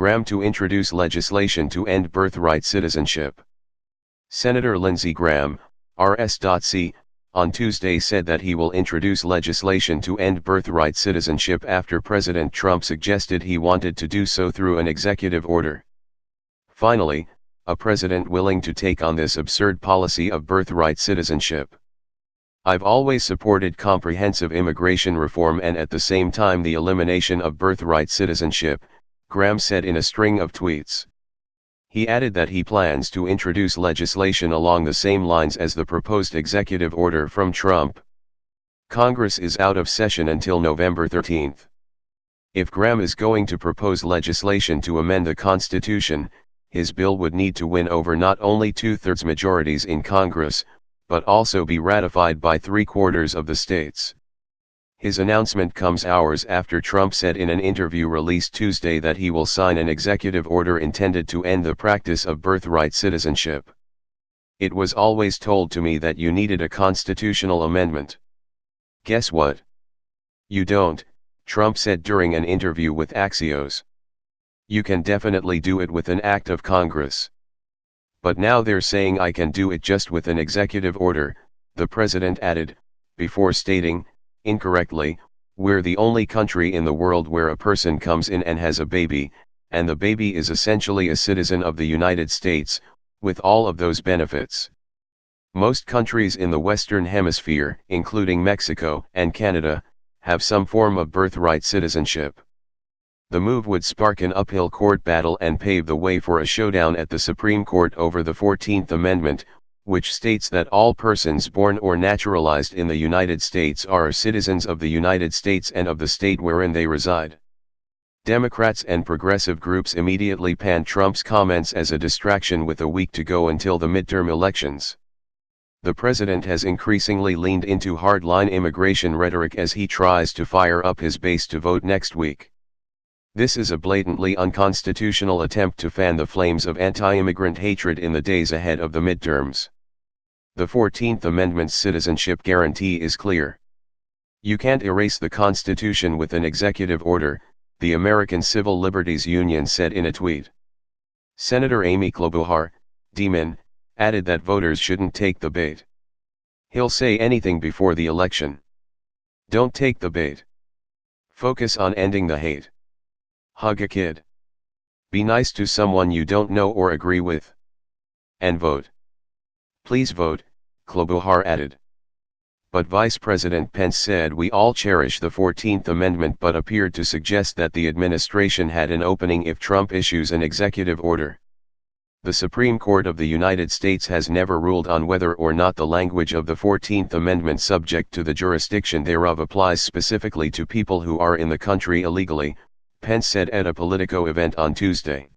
Graham to introduce legislation to end birthright citizenship. Senator Lindsey Graham, RS.C., on Tuesday said that he will introduce legislation to end birthright citizenship after President Trump suggested he wanted to do so through an executive order. Finally, a president willing to take on this absurd policy of birthright citizenship. I've always supported comprehensive immigration reform and at the same time the elimination of birthright citizenship, Graham said in a string of tweets. He added that he plans to introduce legislation along the same lines as the proposed executive order from Trump. Congress is out of session until November 13. If Graham is going to propose legislation to amend the Constitution, his bill would need to win over not only two-thirds majorities in Congress, but also be ratified by 3/4 of the states. His announcement comes hours after Trump said in an interview released Tuesday that he will sign an executive order intended to end the practice of birthright citizenship. It was always told to me that you needed a constitutional amendment. Guess what? You don't, Trump said during an interview with Axios. You can definitely do it with an act of Congress. But now they're saying I can do it just with an executive order, the president added, before stating, incorrectly, we're the only country in the world where a person comes in and has a baby, and the baby is essentially a citizen of the United States, with all of those benefits. Most countries in the Western Hemisphere, including Mexico and Canada, have some form of birthright citizenship. The move would spark an uphill court battle and pave the way for a showdown at the Supreme Court over the 14th Amendment, which states that all persons born or naturalized in the United States are citizens of the United States and of the state wherein they reside. Democrats and progressive groups immediately panned Trump's comments as a distraction with a week to go until the midterm elections. The president has increasingly leaned into hardline immigration rhetoric as he tries to fire up his base to vote next week. This is a blatantly unconstitutional attempt to fan the flames of anti-immigrant hatred in the days ahead of the midterms. The 14th Amendment's citizenship guarantee is clear. You can't erase the Constitution with an executive order, the American Civil Liberties Union said in a tweet. Senator Amy Klobuchar, D-Min, added that voters shouldn't take the bait. He'll say anything before the election. Don't take the bait. Focus on ending the hate. Hug a kid. Be nice to someone you don't know or agree with. And vote. Please vote, Klobuchar added. But Vice President Pence said we all cherish the 14th Amendment but appeared to suggest that the administration had an opening if Trump issues an executive order. The Supreme Court of the United States has never ruled on whether or not the language of the 14th Amendment subject to the jurisdiction thereof applies specifically to people who are in the country illegally, Pence said at a Politico event on Tuesday.